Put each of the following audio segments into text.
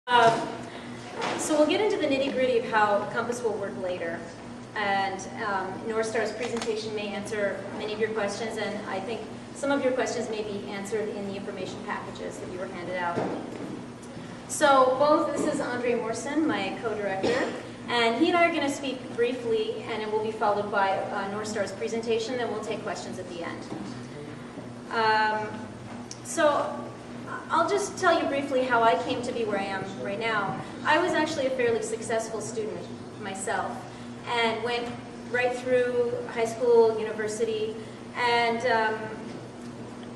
Um, so we'll get into the nitty-gritty of how Compass will work later. And North Star's presentation may answer many of your questions, and I think some of your questions may be answered in the information packages that you were handed out. So this is Andre Morrison, my co-director, and he and I are going to speak briefly, and it will be followed by North Star's presentation, then we'll take questions at the end. So I'll just tell you briefly how I came to be where I am right now. I was actually a fairly successful student myself, and went right through high school, university, and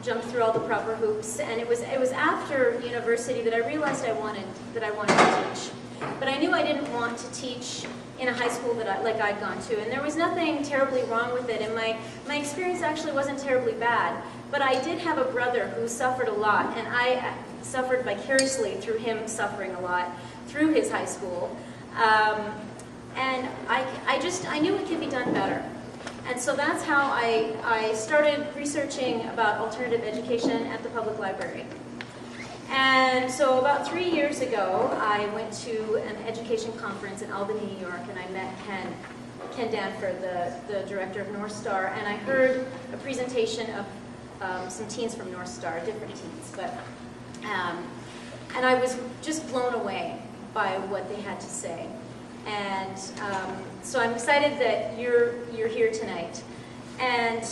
jumped through all the proper hoops. And it was after university that I realized I wanted to teach. But I knew I didn't want to teach in a high school that I'd gone to, and there was nothing terribly wrong with it. And my experience actually wasn't terribly bad. But I did have a brother who suffered a lot, and I suffered vicariously through him suffering a lot through his high school. And I knew it could be done better. And so that's how I started researching about alternative education at the public library. And so about 3 years ago, I went to an education conference in Albany, New York, and I met Ken Danford, the director of North Star, and I heard a presentation of some teens from North Star, different teens, and I was just blown away by what they had to say. And so I'm excited that you're here tonight. And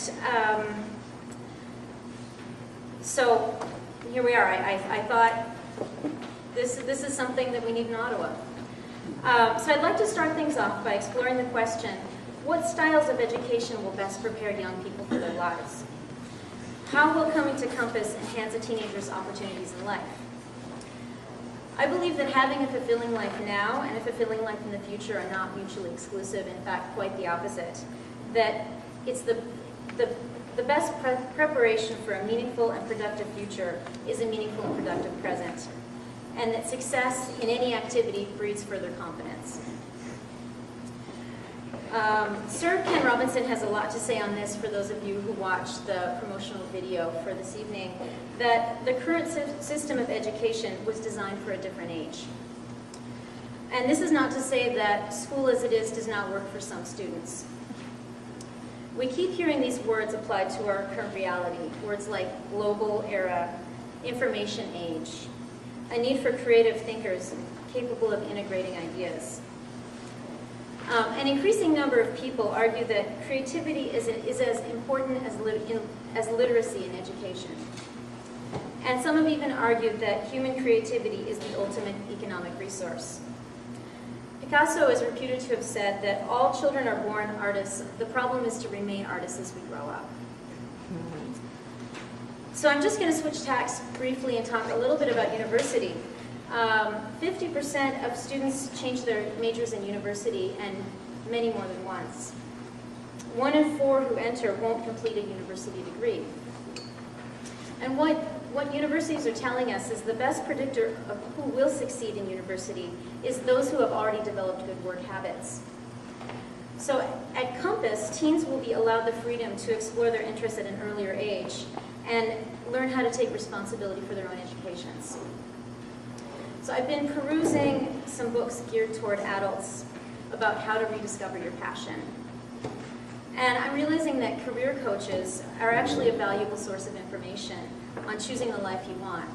so here we are. I thought this is something that we need in Ottawa. So I'd like to start things off by exploring the question, what styles of education will best prepare young people for their lives? How will coming to Compass enhance a teenager's opportunities in life? I believe that having a fulfilling life now and a fulfilling life in the future are not mutually exclusive, in fact, quite the opposite. That it's the best preparation for a meaningful and productive future is a meaningful and productive present. And that success in any activity breeds further confidence. Sir Ken Robinson has a lot to say on this for those of you who watched the promotional video for this evening, that the current system of education was designed for a different age. And this is not to say that school as it is does not work for some students. We keep hearing these words applied to our current reality, words like global era, information age, a need for creative thinkers capable of integrating ideas. An increasing number of people argue that creativity is as important as literacy in education. And some have even argued that human creativity is the ultimate economic resource. Picasso is reputed to have said that all children are born artists. The problem is to remain artists as we grow up. So I'm just going to switch tacks briefly and talk a little bit about university. 50% of students change their majors in university, and many more than once. 1 in 4 who enter won't complete a university degree. And what universities are telling us is the best predictor of who will succeed in university is those who have already developed good work habits. So at Compass, teens will be allowed the freedom to explore their interests at an earlier age and learn how to take responsibility for their own educations. So I've been perusing some books geared toward adults about how to rediscover your passion. And I'm realizing that career coaches are actually a valuable source of information on choosing the life you want.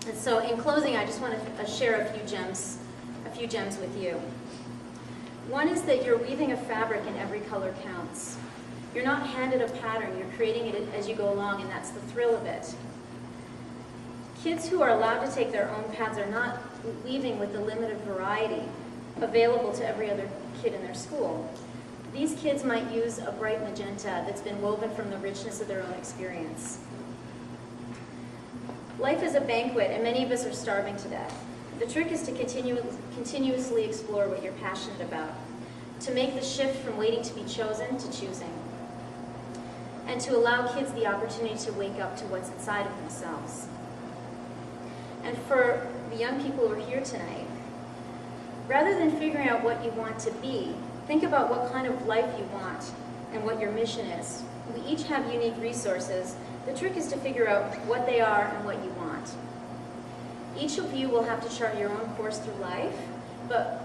And so in closing, I just want to share a few gems with you. One is that you're weaving a fabric and every color counts. You're not handed a pattern, you're creating it as you go along, and that's the thrill of it. Kids who are allowed to take their own paths are not weaving with the limited variety available to every other kid in their school. These kids might use a bright magenta that's been woven from the richness of their own experience. Life is a banquet, and many of us are starving to death. The trick is to continuously explore what you're passionate about, to make the shift from waiting to be chosen to choosing, and to allow kids the opportunity to wake up to what's inside of themselves. And for the young people who are here tonight, rather than figuring out what you want to be, think about what kind of life you want and what your mission is. We each have unique resources. The trick is to figure out what they are and what you want. Each of you will have to chart your own course through life, but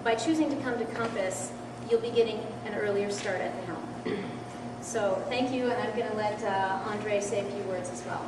by choosing to come to Compass, you'll be getting an earlier start at the helm. So thank you, and I'm going to let Andre say a few words as well.